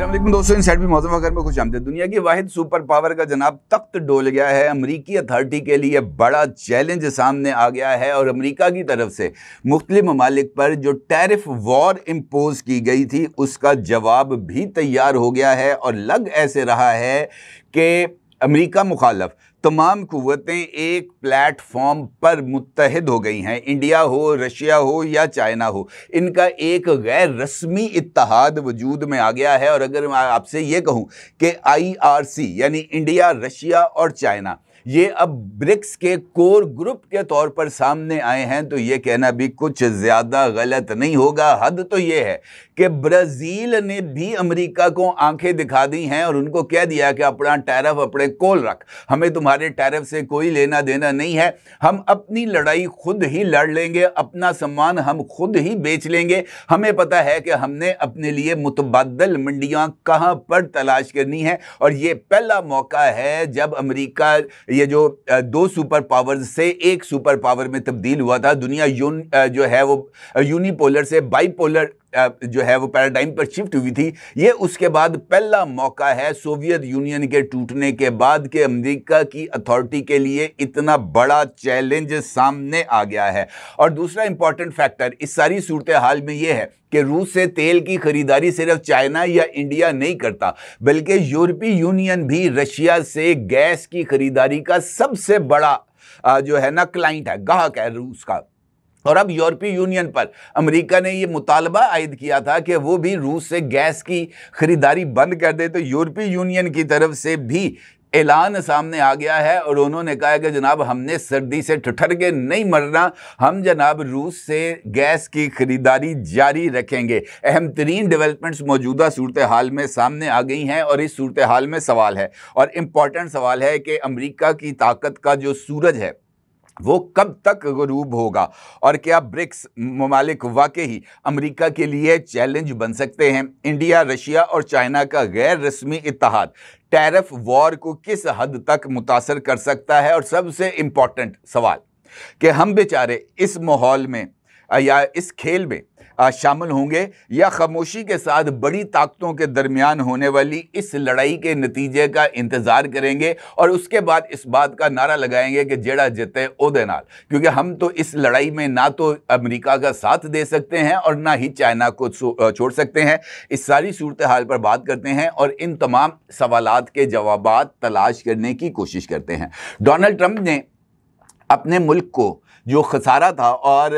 अस्सलाम वालेकुम दोस्तों, इनसाइड भी मौजूद अगर में खुश आमदीद। दुनिया की वाहिद सुपर पावर का जनाब तख्त डोल गया है। अमरीकी अथॉरिटी के लिए बड़ा चैलेंज सामने आ गया है और अमरीका की तरफ से मुख्तलिफ ममालिक पर जो टैरिफ वॉर इम्पोज की गई थी उसका जवाब भी तैयार हो गया है। और लग ऐसे रहा है कि अमरीका मुखालफ तमाम कुव्वतें एक प्लेटफॉर्म पर मुत्तहिद हो गई हैं। इंडिया हो, रशिया हो या चाइना हो, इनका एक गैर रस्मी इत्तेहाद वजूद में आ गया है। और अगर मैं आपसे ये कहूं कि IRC यानी इंडिया, रशिया और चाइना ये अब ब्रिक्स के कोर ग्रुप के तौर पर सामने आए हैं, तो ये कहना भी कुछ ज़्यादा गलत नहीं होगा। हद तो ये है कि ब्राज़ील ने भी अमेरिका को आंखें दिखा दी हैं और उनको कह दिया कि अपना टैरिफ अपने कोल रख, हमें तुम्हारे टैरिफ से कोई लेना देना नहीं है, हम अपनी लड़ाई खुद ही लड़ लेंगे, अपना सामान हम खुद ही बेच लेंगे, हमें पता है कि हमने अपने लिए मुतबादल मंडियां कहां पर तलाश करनी है। और ये पहला मौका है जब अमेरिका ये जो दो सुपर पावर्स से एक सुपर पावर में तब्दील हुआ था, दुनिया जो है वो यूनिपोलर से बाइपोलर जो है वो पैराडाइम पर शिफ्ट हुई थी। ये उसके बाद पहला मौका है सोवियत यूनियन के टूटने के बाद कि अमेरिका की अथॉरिटी के लिए इतना बड़ा चैलेंज सामने आ गया है। और दूसरा इंपॉर्टेंट फैक्टर इस सारी सूरत हाल में ये है कि रूस से तेल की खरीदारी सिर्फ चाइना या इंडिया नहीं करता, बल्कि यूरोपीय यूनियन भी रशिया से गैस की खरीदारी का सबसे बड़ा जो है ना क्लाइंट है, गाहक है रूस का। और अब यूरोपीय यूनियन पर अमेरिका ने ये मुतालबा आयद किया था कि वो भी रूस से गैस की खरीदारी बंद कर दे, तो यूरोपीय यूनियन की तरफ से भी ऐलान सामने आ गया है और उन्होंने कहा कि जनाब हमने सर्दी से ठिठर के नहीं मरना, हम जनाब रूस से गैस की खरीदारी जारी रखेंगे। अहम तरीन डेवलपमेंट्स मौजूदा सूरत हाल में सामने आ गई हैं और इस सूरत हाल में सवाल है और इम्पॉर्टेंट सवाल है कि अमेरिका की ताकत का जो सूरज है वो कब तक ग़रूब होगा और क्या ब्रिक्स ममालिक वाकई अमेरिका के लिए चैलेंज बन सकते हैं। इंडिया, रशिया और चाइना का गैर रस्मी इत्तेहाद टैरिफ वॉर को किस हद तक मुतासर कर सकता है। और सबसे इम्पॉर्टेंट सवाल कि हम बेचारे इस माहौल में या इस खेल में शामिल होंगे या खामोशी के साथ बड़ी ताकतों के दरमियान होने वाली इस लड़ाई के नतीजे का इंतज़ार करेंगे और उसके बाद इस बात का नारा लगाएंगे कि जेड़ा जिते ओदे नाल, क्योंकि हम तो इस लड़ाई में ना तो अमेरिका का साथ दे सकते हैं और ना ही चाइना को छोड़ सकते हैं। इस सारी सूरत हाल पर बात करते हैं और इन तमाम सवालात के जवाबात तलाश करने की कोशिश करते हैं। डोनाल्ड ट्रंप ने अपने मुल्क को जो खसारा था और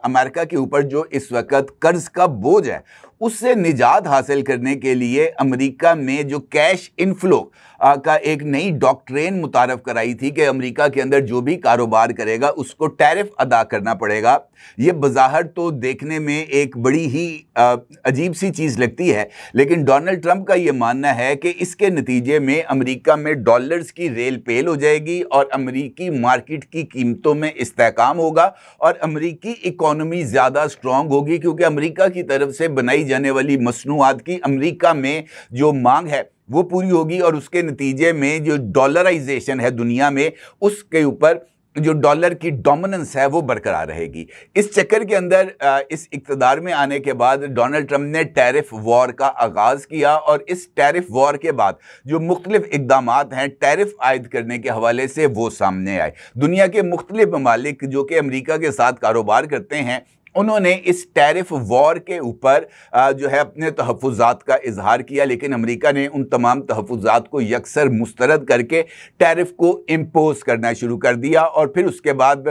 अमेरिका के ऊपर जो इस वक्त कर्ज का बोझ है उससे निजात हासिल करने के लिए अमेरिका में जो कैश इनफ्लो का एक नई डॉक्ट्रेन मुतारफ़ कराई थी कि अमेरिका के अंदर जो भी कारोबार करेगा उसको टैरिफ अदा करना पड़ेगा। ये बज़ाहिर तो देखने में एक बड़ी ही अजीब सी चीज़ लगती है, लेकिन डोनाल्ड ट्रंप का ये मानना है कि इसके नतीजे में अमेरिका में डॉलर्स की रेल पेल हो जाएगी और अमेरिकी मार्केट की कीमतों में इस्तेहकाम होगा और अमेरिकी इकॉनमी ज़्यादा स्ट्रॉन्ग होगी, क्योंकि अमेरिका की तरफ से बनाई जाने वाली मसनूआत की अमेरिका में जो मांग है वो पूरी होगी और उसके नतीजे में जो डॉलराइजेशन है दुनिया में उसके ऊपर जो डॉलर की डोमिनेंस है वो बरकरार रहेगी। इस चक्कर के अंदर इस इक़्तिदार में आने के बाद डोनाल्ड ट्रंप ने टैरिफ वॉर का आगाज़ किया और इस टैरिफ वॉर के बाद जो मुख्तलिफ इक़दामात हैं टैरिफ आयद करने के हवाले से वो सामने आए। दुनिया के मुख्तलिफ ममालिक जो कि अमेरिका के साथ कारोबार करते हैं उन्होंने इस टैरिफ वॉर के ऊपर जो है अपने तहफ़्फ़ुज़ात का इजहार किया, लेकिन अमेरिका ने उन तमाम तहफ़्फ़ुज़ात को यकसर मुस्तरद करके टैरिफ को इम्पोज करना शुरू कर दिया और फिर उसके बाद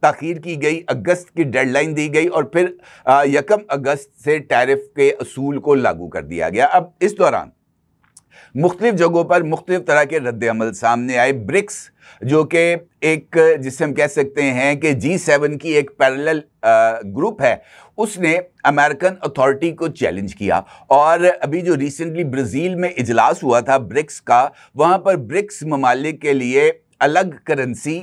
ताख़ीर की गई, अगस्त की डेडलाइन दी गई और फिर 1 अगस्त से टैरिफ के असूल को लागू कर दिया गया। अब इस दौरान मुख्तलिफ जगहों पर मुख्तलिफ तरह के रद्द अमल सामने आए। ब्रिक्स जो कि एक जिसे हम कह सकते हैं कि G7 की एक पैरेलल ग्रुप है, उसने अमेरिकन अथॉरिटी को चैलेंज किया और अभी जो रिसेंटली ब्राज़ील में इजलास हुआ था ब्रिक्स का, वहाँ पर ब्रिक्स ममालिक के लिए अलग करेंसी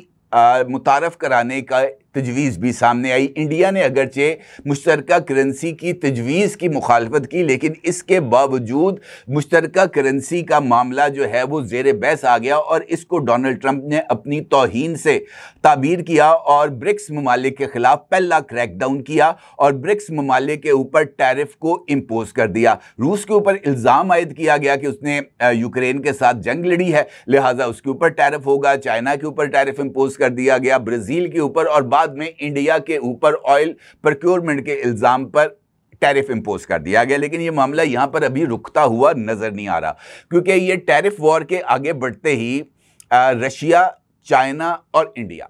मुतारफ़ कराने का तजवीज़ भी सामने आई। इंडिया ने अगरचे मुश्तरका करेंसी की तजवीज़ की मुखालफत की, लेकिन इसके बावजूद मुश्तरका करेंसी का मामला जो है वो ज़ेर बहस आ गया और इसको डोनाल्ड ट्रंप ने अपनी तौहीन से ताबीर किया और ब्रिक्स ममालिक के खिलाफ पहला क्रैकडाउन किया और ब्रिक्स ममालिक के ऊपर टैरिफ को इम्पोज कर दिया। रूस के ऊपर इल्ज़ाम आयद किया गया कि उसने यूक्रेन के साथ जंग लड़ी है, लिहाजा उसके ऊपर टैरिफ होगा। चाइना के ऊपर टैरिफ इम्पोज कर दिया गया, ब्राज़ील के ऊपर, और बाद में इंडिया के ऊपर ऑयल प्रोक्योरमेंट के इल्ज़ाम पर टैरिफ इम्पोज कर दिया गया। लेकिन ये मामला यहां पर अभी रुकता हुआ नजर नहीं आ रहा, क्योंकि ये टैरिफ वॉर के आगे बढ़ते ही रशिया, चाइना और इंडिया,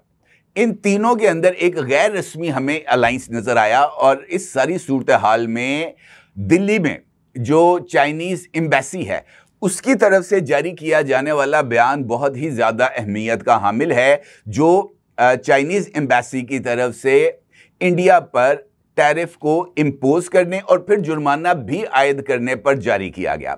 इन तीनों के अंदर एक गैर रस्मी हमें अलायंस नजर आया। और इस सारी सूरत हाल में दिल्ली में जो चाइनीज एम्बेसी है उसकी तरफ से जारी किया जाने वाला बयान बहुत ही ज़्यादा अहमियत का हामिल है, जो चाइनीज एम्बेसी की तरफ से इंडिया पर टैरिफ को इम्पोज करने और फिर जुर्माना भी आयद करने पर जारी किया गया।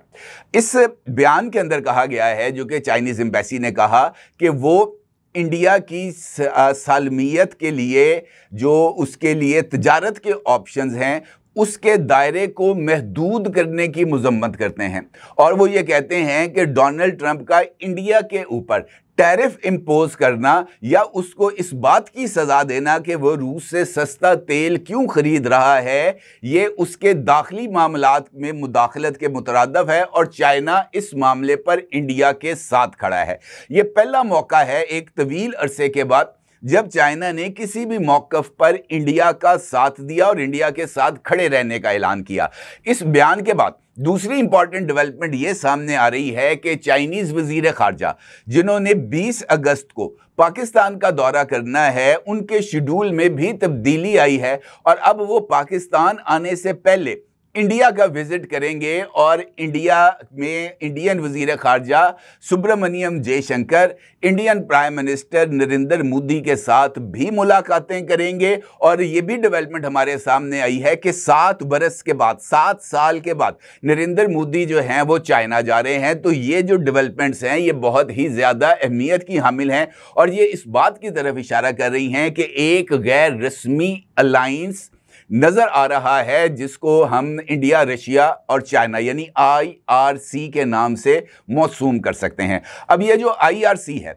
इस बयान के अंदर कहा गया है, जो कि चाइनीज एम्बेसी ने कहा कि वो इंडिया की सालमियत के लिए जो उसके लिए तजारत के ऑप्शंस हैं उसके दायरे को महदूद करने की मजम्मत करते हैं। और वो ये कहते हैं कि डोनाल्ड ट्रंप का इंडिया के ऊपर टैरिफ इम्पोज करना या उसको इस बात की सजा देना कि वो रूस से सस्ता तेल क्यों खरीद रहा है, ये उसके दाखिली मामलात में मुदाखलत के मुतरादफ है और चाइना इस मामले पर इंडिया के साथ खड़ा है। ये पहला मौका है एक तवील अरसे के बाद जब चाइना ने किसी भी मौक़िफ़ पर इंडिया का साथ दिया और इंडिया के साथ खड़े रहने का ऐलान किया। इस बयान के बाद दूसरी इंपॉर्टेंट डेवलपमेंट ये सामने आ रही है कि चाइनीज़ वज़ीर ख़ारजा, जिन्होंने 20 अगस्त को पाकिस्तान का दौरा करना है, उनके शेड्यूल में भी तब्दीली आई है और अब वो पाकिस्तान आने से पहले इंडिया का विजिट करेंगे और इंडिया में इंडियन वज़ीर ख़ारजा Subrahmanyam Jaishankar Indian prime minister Narendra Modi के साथ भी मुलाकातें करेंगे। और ये भी डेवलपमेंट हमारे सामने आई है कि 7 बरस के बाद, 7 साल के बाद नरेंद्र मोदी जो हैं वो चाइना जा रहे हैं। तो ये जो डेवलपमेंट्स हैं ये बहुत ही ज़्यादा अहमियत की हामिल हैं और ये इस बात की तरफ इशारा कर रही हैं कि एक गैर रस्मी अलायंस नजर आ रहा है जिसको हम इंडिया, रशिया और चाइना यानी IRC के नाम से मौसूम कर सकते हैं। अब ये जो IRC है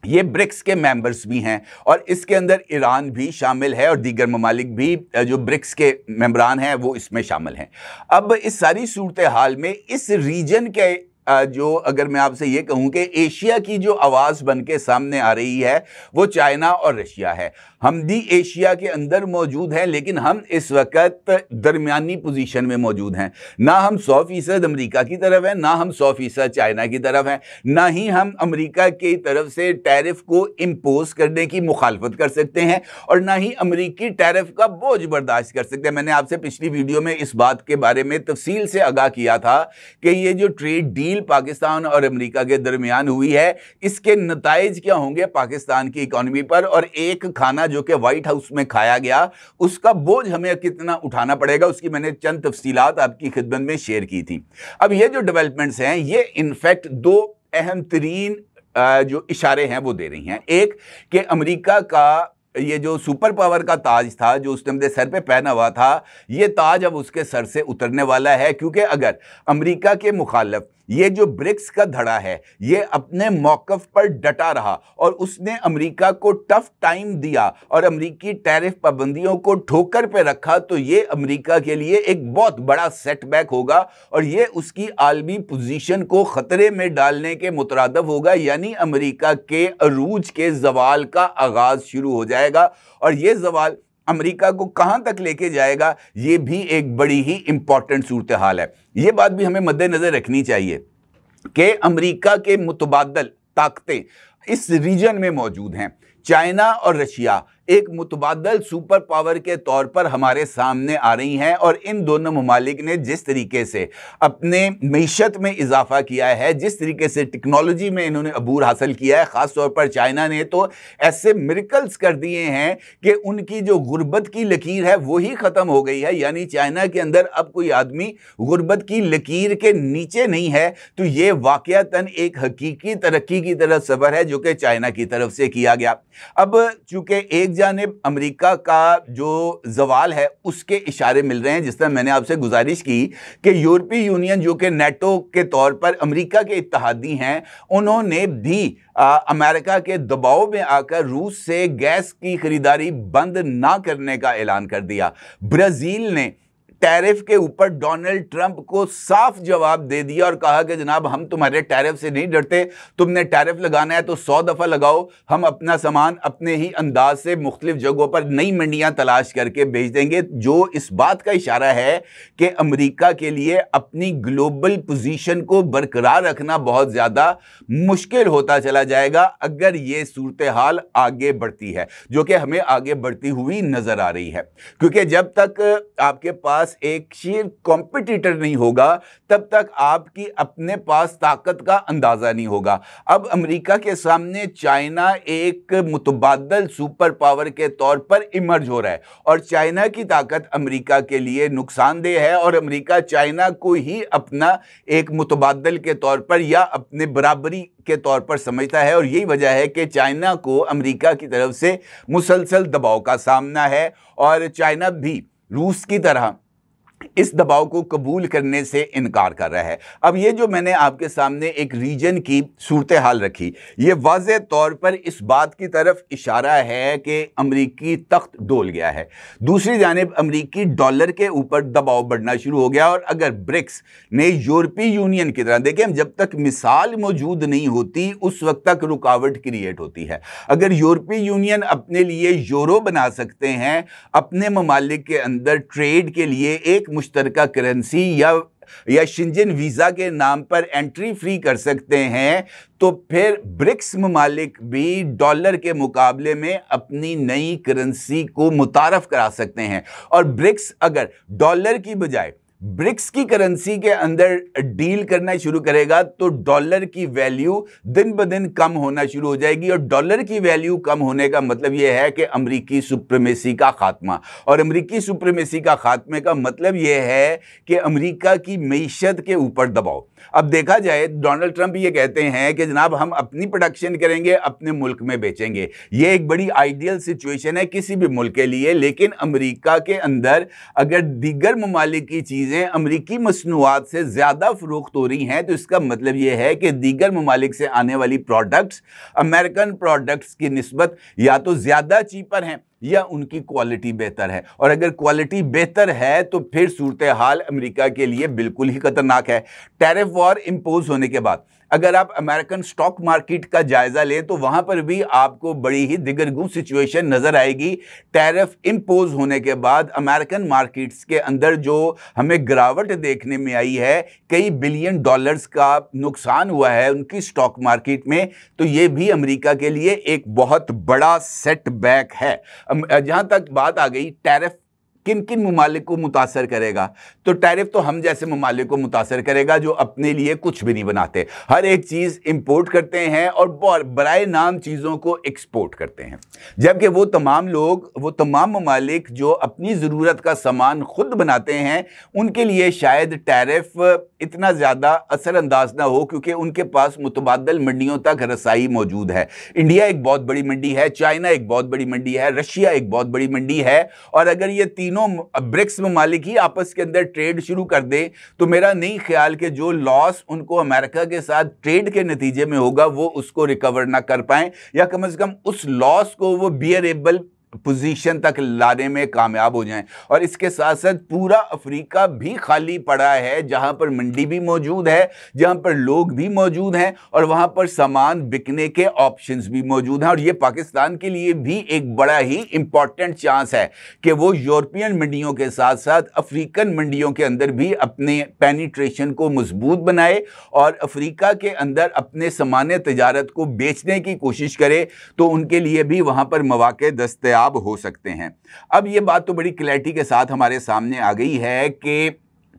ये ब्रिक्स के मेंबर्स भी हैं और इसके अंदर ईरान भी शामिल है और दीगर ममालिक भी जो ब्रिक्स के मेंबरान हैं वो इसमें शामिल हैं। अब इस सारी सूरत हाल में इस रीजन के जो, अगर मैं आपसे ये कहूं कि एशिया की जो आवाज़ बन के सामने आ रही है वो चाइना और रशिया है। हम भी एशिया के अंदर मौजूद हैं, लेकिन हम इस वक्त दरमियानी पोजीशन में मौजूद हैं। ना हम 100% अमेरिका की तरफ हैं, ना हम 100% चाइना की तरफ हैं, ना ही हम अमेरिका की तरफ से टैरिफ को इम्पोज करने की मुखालफत कर सकते हैं और ना ही अमेरिकी टैरिफ का बोझ बर्दाश्त कर सकते हैं। मैंने आपसे पिछली वीडियो में इस बात के बारे में तफसील से आगाह किया था कि ये जो ट्रेड डील पाकिस्तान और अमेरिका के दरमियान हुई है, इसके नताइज क्या होंगे पाकिस्तान की इकॉनमी पर, और एक खाना जो कि व्हाइट हाउस में खाया गया उसका बोझ हमें कितना उठाना पड़ेगा, उसकी मैंने चंद तफसीलात आपकी खिदमत में शेयर की थी। अब ये जो डेवलपमेंट्स हैं ये इनफैक्ट 2 अहम तरीन जो इशारे हैं वो दे रही हैं। एक कि अमेरिका का ये जो सुपर पावर का ताज था जो उसने अपने सर पे पहना हुआ था, ये ताज अब उसके सर से उतरने वाला है, क्योंकि अगर अमेरिका के मुखालिफ ये जो ब्रिक्स का धड़ा है ये अपने मौक़िफ़ पर डटा रहा और उसने अमेरिका को टफ टाइम दिया और अमेरिकी टैरिफ पाबंदियों को ठोकर पे रखा, तो ये अमेरिका के लिए एक बहुत बड़ा सेटबैक होगा और ये उसकी आलमी पोजीशन को ख़तरे में डालने के मुतरादफ होगा। यानी अमेरिका के अरूज के ज़वाल का आगाज़ शुरू हो जाएगा और ये ज़वाल अमेरिका को कहां तक लेके जाएगा ये भी एक बड़ी ही इंपॉर्टेंट सूरत हाल है। ये बात भी हमें मद्देनजर रखनी चाहिए कि अमेरिका के मुतबादल ताकतें इस रीजन में मौजूद हैं। चाइना और रशिया एक मुतबादल सुपर पावर के तौर पर हमारे सामने आ रही हैं और इन दोनों ममालिक ने जिस तरीके से अपने मईशत में इजाफा किया है, जिस तरीके से टेक्नोलॉजी में इन्होंने अबूर हासिल किया है, ख़ास तौर पर चाइना ने तो ऐसे मिरेकल्स कर दिए हैं कि उनकी जो गुर्बत की लकीर है वही ख़त्म हो गई है। यानी चाइना के अंदर अब कोई आदमी गुर्बत की लकीर के नीचे नहीं है। तो ये वाक़यातन एक हकीकी तरक्की की तरफ सफ़र है जो कि चाइना की तरफ से किया गया। अब चूँकि एक एक जानिब अमेरिका का जो जवाल है उसके इशारे मिल रहे हैं, जिस तरह मैंने आपसे गुजारिश की कि यूरोपीय यूनियन जो कि नेटो के तौर पर अमेरिका के इत्तेहादी हैं, उन्होंने भी अमेरिका के दबाव में आकर रूस से गैस की खरीदारी बंद ना करने का ऐलान कर दिया। ब्राजील ने टैरिफ के ऊपर डोनाल्ड ट्रंप को साफ जवाब दे दिया और कहा कि जनाब हम तुम्हारे टैरिफ से नहीं डरते, तुमने टैरिफ लगाना है तो 100 दफ़ा लगाओ, हम अपना सामान अपने ही अंदाज से मुख्तलिफ जगहों पर नई मंडियां तलाश करके भेज देंगे। जो इस बात का इशारा है कि अमेरिका के लिए अपनी ग्लोबल पोजीशन को बरकरार रखना बहुत ज़्यादा मुश्किल होता चला जाएगा अगर ये सूरत हाल आगे बढ़ती है, जो कि हमें आगे बढ़ती हुई नज़र आ रही है। क्योंकि जब तक आपके पास एक शेर कॉम्पिटिटर नहीं होगा तब तक आपकी अपने पास ताकत का अंदाजा नहीं होगा। अब अमेरिका के सामने चाइना एक मुतबादल सुपर पावर के तौर पर इमर्ज हो रहा है और चाइना की ताकत अमेरिका के लिए नुकसानदेह है और अमेरिका चाइना को ही अपना एक मुतबादल के तौर पर या अपने बराबरी के तौर पर समझता है और यही वजह है कि चाइना को अमेरिका की तरफ से मुसलसल दबाव का सामना है और चाइना भी रूस की तरह इस दबाव को कबूल करने से इनकार कर रहा है। अब ये जो मैंने आपके सामने एक रीजन की सूरत हाल रखी, ये वाज़ेह तौर पर इस बात की तरफ इशारा है कि अमरीकी तख्त डोल गया है। दूसरी जानिब अमरीकी डॉलर के ऊपर दबाव बढ़ना शुरू हो गया और अगर ब्रिक्स ने यूरोपीय यूनियन की तरह, देखिए जब तक मिसाल मौजूद नहीं होती उस वक्त तक रुकावट क्रिएट होती है। अगर यूरोपीय यूनियन अपने लिए यूरो बना सकते हैं, अपने ममालिक के अंदर ट्रेड के लिए एक मुश्तरका करेंसी या शेंजन वीज़ा के नाम पर एंट्री फ्री कर सकते हैं, तो फिर ब्रिक्स ममालिक भी डॉलर के मुकाबले में अपनी नई करेंसी को मुतारफ करा सकते हैं। और ब्रिक्स अगर डॉलर की बजाय ब्रिक्स की करेंसी के अंदर डील करना शुरू करेगा तो डॉलर की वैल्यू दिन ब दिन कम होना शुरू हो जाएगी और डॉलर की वैल्यू कम होने का मतलब यह है कि अमरीकी सुप्रीमेसी का खात्मा, और अमरीकी सुप्रीमेसी का खात्मे का मतलब यह है कि अमरीका की मईशत के ऊपर दबाव। अब देखा जाए डोनाल्ड ट्रंप ये कहते हैं कि जनाब हम अपनी प्रोडक्शन करेंगे, अपने मुल्क में बेचेंगे। ये एक बड़ी आइडियल सिचुएशन है किसी भी मुल्क के लिए, लेकिन अमरीका के अंदर अगर दीगर ममालिक की चीज़ें अमरीकी मसनूआत से ज़्यादा फरोख्त हो रही हैं तो इसका मतलब यह है कि दीगर ममालिक से आने वाली प्रोडक्ट्स अमेरिकन प्रोडक्ट्स की निस्बत या तो ज़्यादा चीपर हैं या उनकी क्वालिटी बेहतर है। और अगर क्वालिटी बेहतर है तो फिर सूरत हाल अमेरिका के लिए बिल्कुल ही खतरनाक है। टैरिफ वॉर इम्पोज होने के बाद अगर आप अमेरिकन स्टॉक मार्केट का जायजा लें तो वहां पर भी आपको बड़ी ही दिगरगूं सिचुएशन नजर आएगी। टैरिफ इम्पोज होने के बाद अमेरिकन मार्केट्स के अंदर जो हमें गिरावट देखने में आई है, कई बिलियन डॉलर्स का नुकसान हुआ है उनकी स्टॉक मार्केट में, तो ये भी अमेरिका के लिए एक बहुत बड़ा सेटबैक है। जहां तक बात आ गई टैरिफ किन किन ममालिक को मुतासर करेगा, तो टैरिफ तो हम जैसे ममालिक को मुतासर करेगा जो अपने लिए कुछ भी नहीं बनाते, हर एक चीज़ इंपोर्ट करते हैं और बराए नाम चीज़ों को एक्सपोर्ट करते हैं। जबकि वो तमाम लोग, वो तमाम ममालिक जो अपनी ज़रूरत का सामान खुद बनाते हैं, उनके लिए शायद टैरिफ इतना ज़्यादा असरअंदाज ना हो क्योंकि उनके पास मुतबादल मंडियों तक रसाई मौजूद है। इंडिया एक बहुत बड़ी मंडी है, चाइना एक बहुत बड़ी मंडी है, रशिया एक बहुत बड़ी मंडी है, और अगर ये तीनों ब्रिक्स ममालिक ही आपस के अंदर ट्रेड शुरू कर दे तो मेरा नहीं ख्याल कि जो लॉस उनको अमेरिका के साथ ट्रेड के नतीजे में होगा वो उसको रिकवर ना कर पाएं, या कम से कम उस लॉस को वो बियरेबल पोजीशन तक लाने में कामयाब हो जाएं। और इसके साथ साथ पूरा अफ्रीका भी खाली पड़ा है जहां पर मंडी भी मौजूद है, जहां पर लोग भी मौजूद हैं और वहां पर सामान बिकने के ऑप्शंस भी मौजूद हैं। और ये पाकिस्तान के लिए भी एक बड़ा ही इंपॉर्टेंट चांस है कि वो यूरोपियन मंडियों के साथ साथ अफ्रीकन मंडियों के अंदर भी अपने पेनिट्रेशन को मजबूत बनाए और अफ्रीका के अंदर अपने सामान तजारत को बेचने की कोशिश करे, तो उनके लिए भी वहां पर मौके दस्तयाब हो सकते हैं। अब यह बात तो बड़ी क्लैरिटी के साथ हमारे सामने आ गई है कि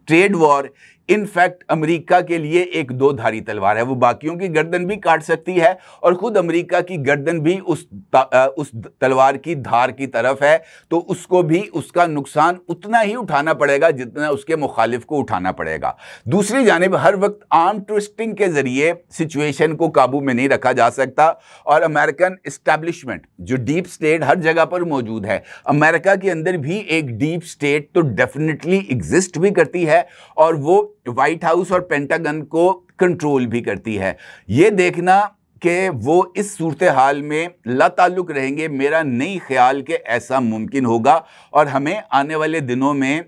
ट्रेड वॉर इनफैक्ट अमेरिका के लिए एक दो धारी तलवार है। वो बाकियों की गर्दन भी काट सकती है और खुद अमेरिका की गर्दन भी उस तलवार की धार की तरफ है, तो उसको भी उसका नुकसान उतना ही उठाना पड़ेगा जितना उसके मुखालिफ को उठाना पड़ेगा। दूसरी जानिब हर वक्त आर्म ट्विस्टिंग के जरिए सिचुएशन को काबू में नहीं रखा जा सकता और अमेरिकन एस्टैब्लिशमेंट जो डीप स्टेट हर जगह पर मौजूद है, अमेरिका के अंदर भी एक डीप स्टेट तो डेफिनेटली एग्जिस्ट भी करती है और वो व्हाइट हाउस और पेंटागन को कंट्रोल भी करती है। ये देखना कि वो इस सूरत हाल में लाताल्लुक रहेंगे, मेरा नहीं ख्याल कि ऐसा मुमकिन होगा। और हमें आने वाले दिनों में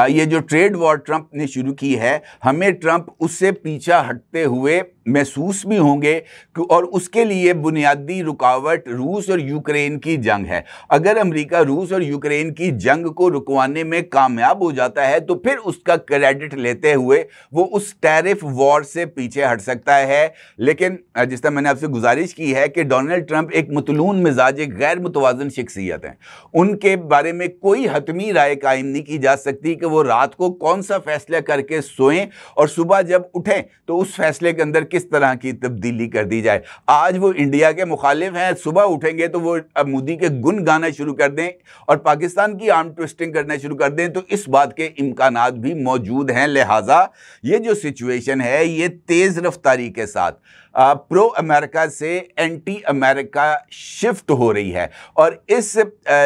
ये जो ट्रेड वॉर ट्रंप ने शुरू की है, हमें ट्रंप उससे पीछा हटते हुए महसूस भी होंगे और उसके लिए बुनियादी रुकावट रूस और यूक्रेन की जंग है। अगर अमेरिका रूस और यूक्रेन की जंग को रुकवाने में कामयाब हो जाता है तो फिर उसका क्रेडिट लेते हुए वो उस टैरिफ वॉर से पीछे हट सकता है। लेकिन जिस तरह मैंने आपसे गुजारिश की है कि डोनाल्ड ट्रंप एक मतलून मिजाज, एक गैर मुतवाज़न शख्सियत हैं, उनके बारे में कोई हतमी राय कायम नहीं की जा सकती कि वो रात को कौन सा फैसला करके सोएं और सुबह जब उठें तो उस फैसले के अंदर किस तरह की तब्दीली कर दी जाए। आज वो इंडिया के मुखालिफ हैं, सुबह उठेंगे तो वो अब मोदी के गुण गाना शुरू कर दें और पाकिस्तान की आर्म ट्विस्टिंग करना शुरू कर दें, तो इस बात के इम्कानात भी मौजूद हैं। लिहाजा ये जो सिचुएशन है ये तेज़ रफ्तारी के साथ प्रो अमेरिका से एंटी अमेरिका शिफ्ट हो रही है और इस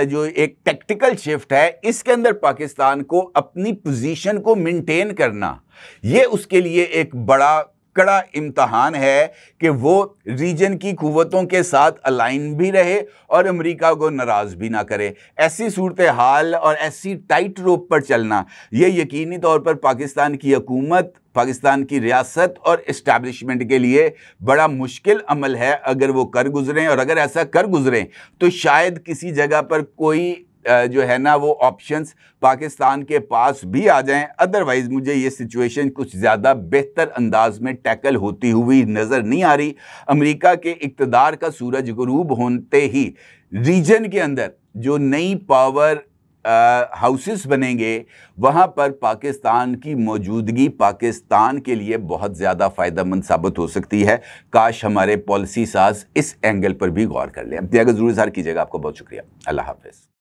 जो एक टैक्टिकल शिफ्ट है इसके अंदर पाकिस्तान को अपनी पोजीशन को मेंटेन करना, ये उसके लिए एक बड़ा कड़ा इम्तहान है कि वो रीजन की कुव्वतों के साथ अलाइन भी रहे और अमेरिका को नाराज़ भी ना करे। ऐसी सूरत हाल और ऐसी टाइट रोप पर चलना ये यकीनी तौर पर पाकिस्तान की हुकूमत, पाकिस्तान की रियासत और इस्टेब्लिशमेंट के लिए बड़ा मुश्किल अमल है अगर वो कर गुजरें। और अगर ऐसा कर गुजरें तो शायद किसी जगह पर कोई जो है ना वो ऑप्शंस पाकिस्तान के पास भी आ जाएं। अदरवाइज़ मुझे ये सिचुएशन कुछ ज़्यादा बेहतर अंदाज में टैकल होती हुई नज़र नहीं आ रही। अमेरिका के इक़्तिदार का सूरज गुरूब होते ही रीजन के अंदर जो नई पावर हाउसेस बनेंगे वहाँ पर पाकिस्तान की मौजूदगी पाकिस्तान के लिए बहुत ज़्यादा फ़ायदेमंद साबित हो सकती है। काश हमारे पॉलिसी साज इस एंगल पर भी गौर कर लें। अब अगर ज़रूर इज़हार कीजिएगा। आपको बहुत शुक्रिया। अल्लाह हाफ़िज़।